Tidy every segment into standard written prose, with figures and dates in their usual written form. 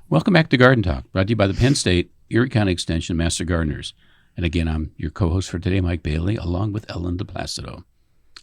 Welcome back to Garden Talk, brought to you by the Penn State Erie County Extension Master Gardeners. And again, I'm your co-host for today, Mike Bailey, along with Ellen DePlacido.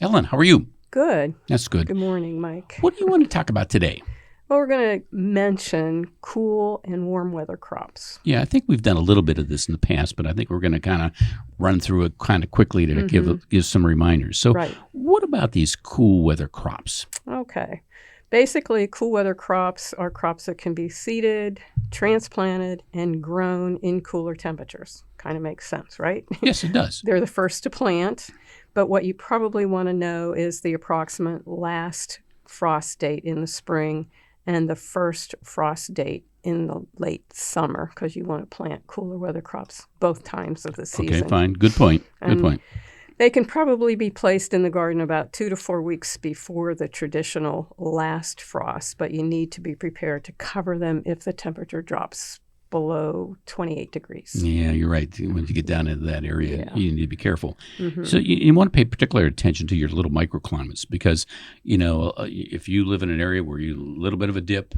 Ellen, how are you? Good. That's good. Good morning, Mike. What do you want to talk about today? Well, we're going to mention cool and warm weather crops. Yeah, I think we've done a little bit of this in the past, but I think we're going to kind of run through it kind of quickly to give some reminders. So what about these cool weather crops? Okay. Basically, cool weather crops are crops that can be seeded, transplanted, and grown in cooler temperatures. Kind of makes sense, right? Yes, it does. They're the first to plant, but what you probably want to know is the approximate last frost date in the spring and the first frost date in the late summer, because you want to plant cooler weather crops both times of the season. Okay, fine. Good point. Good point. They can probably be placed in the garden about 2 to 4 weeks before the traditional last frost, but you need to be prepared to cover them if the temperature drops below 28 degrees. Yeah, you're right. When you get down into that area, you need to be careful. So you want to pay particular attention to your little microclimates because, if you live in an area where you a little bit of a dip,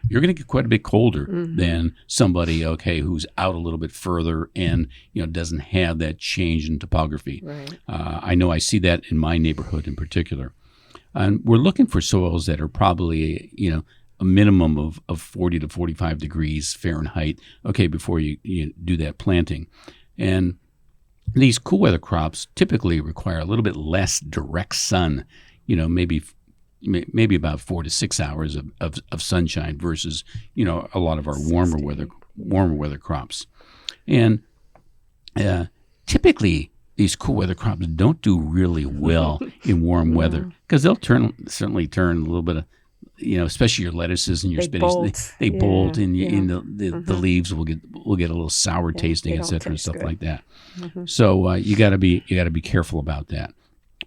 you're going to get quite a bit colder than somebody, who's out a little bit further and, doesn't have that change in topography. Right. I know I see that in my neighborhood in particular. And we're looking for soils that are probably, a minimum of 40 to 45 degrees Fahrenheit, before you do that planting. And these cool weather crops typically require a little bit less direct sun, maybe about 4 to 6 hours of sunshine versus, a lot of our warmer weather crops. And typically these cool weather crops don't do really well in warm weather because they'll certainly turn a little bit of, especially your lettuces and your spinach, they bolt, and the leaves will get a little sour tasting, etc., and stuff like that. So you got to be careful about that.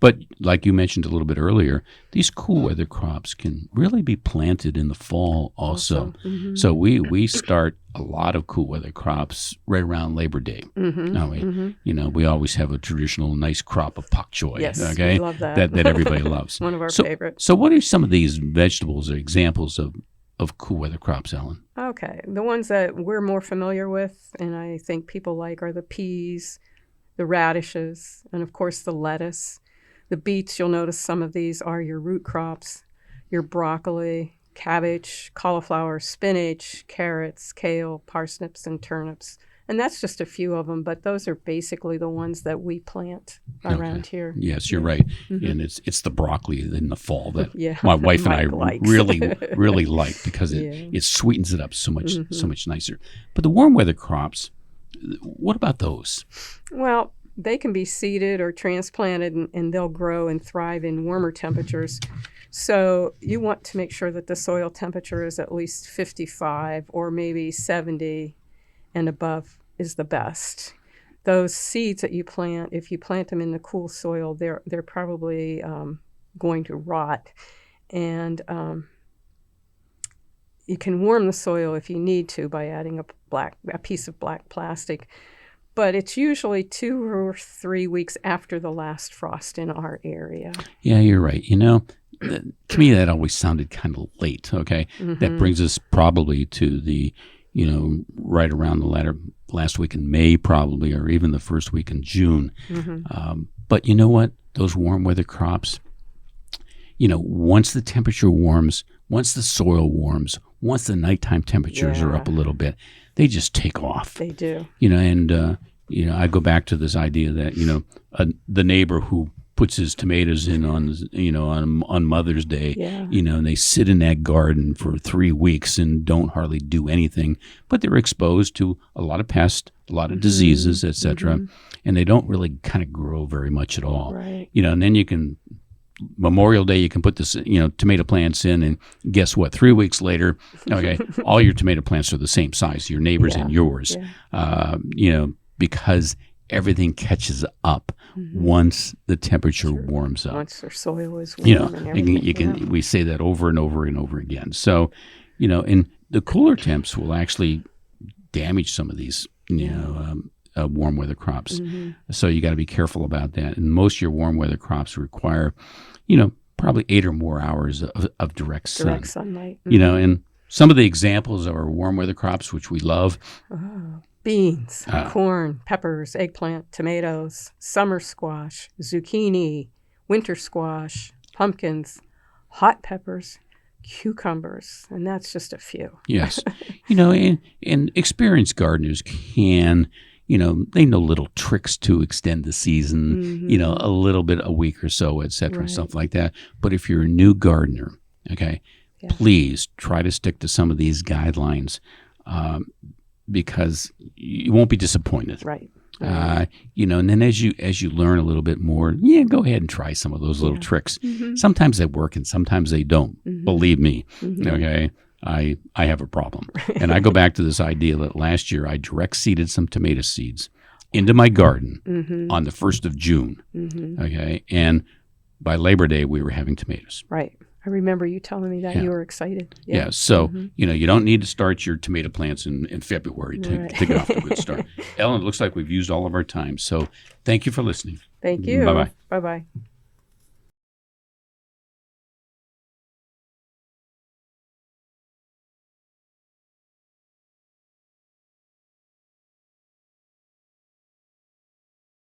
But like you mentioned a little bit earlier, these cool weather crops can really be planted in the fall also. So we start a lot of cool weather crops right around Labor Day. We always have a traditional nice crop of pak choy. Yes, we love that. that everybody loves. One of our favorites. So what are some of these vegetables or examples of cool weather crops, Ellen? Okay. The ones that we're more familiar with and I think people like are the peas, the radishes, and of course the lettuce. The beets, you'll notice some of these are your root crops, your broccoli, cabbage, cauliflower, spinach, carrots, kale, parsnips, and turnips. And that's just a few of them, but those are basically the ones that we plant around here. Yes, you're right. And it's the broccoli in the fall that my wife and I really like because it sweetens it up so much nicer. But the warm weather crops, what about those? Well, they can be seeded or transplanted and they'll grow and thrive in warmer temperatures. So you want to make sure that the soil temperature is at least 55 or maybe 70 and above is the best. Those seeds that you plant, if you plant them in the cool soil, they're probably going to rot. And you can warm the soil if you need to by adding a piece of black plastic. But it's usually 2 or 3 weeks after the last frost in our area. Yeah, you're right. To me, that always sounded kind of late, okay? That brings us probably to the, right around the last week in May probably, or even the first week in June. But you know what? Those warm weather crops, once the temperature warms, once the soil warms, once the nighttime temperatures are up a little bit, they just take off. They do. I go back to this idea that, the neighbor who puts his tomatoes in on Mother's Day, and they sit in that garden for 3 weeks and don't hardly do anything, but they're exposed to a lot of pests, a lot of diseases, etc., and they don't really kind of grow very much at all. Right. And then Memorial Day, you can put this, tomato plants in, and guess what? 3 weeks later, all your tomato plants are the same size, your neighbors and yours, because everything catches up once the temperature warms up. Once their soil is warm, and everything. We say that over and over and over again. So, and the cooler temps will actually damage some of these, warm weather crops. So you got to be careful about that. And most of your warm weather crops require, probably 8 or more hours of direct sun. Direct sunlight. And Some of the examples of our warm weather crops, which we love. Beans, corn, peppers, eggplant, tomatoes, summer squash, zucchini, winter squash, pumpkins, hot peppers, cucumbers, and that's just a few. Yes. And experienced gardeners can, they know little tricks to extend the season, a little bit, a week or so, et cetera, stuff like that. But if you're a new gardener, okay, please try to stick to some of these guidelines because you won't be disappointed. Right. And then as you learn a little bit more, go ahead and try some of those little tricks. Sometimes they work and sometimes they don't. Believe me. Okay. I have a problem. And I go back to this idea that last year I direct seeded some tomato seeds into my garden on the 1st of June. Okay. And by Labor Day, we were having tomatoes. Right. I remember you telling me that you were excited. Yeah. So, you don't need to start your tomato plants in February to get off to a good start. Ellen, it looks like we've used all of our time. So thank you for listening. Thank you. Bye-bye. Bye-bye.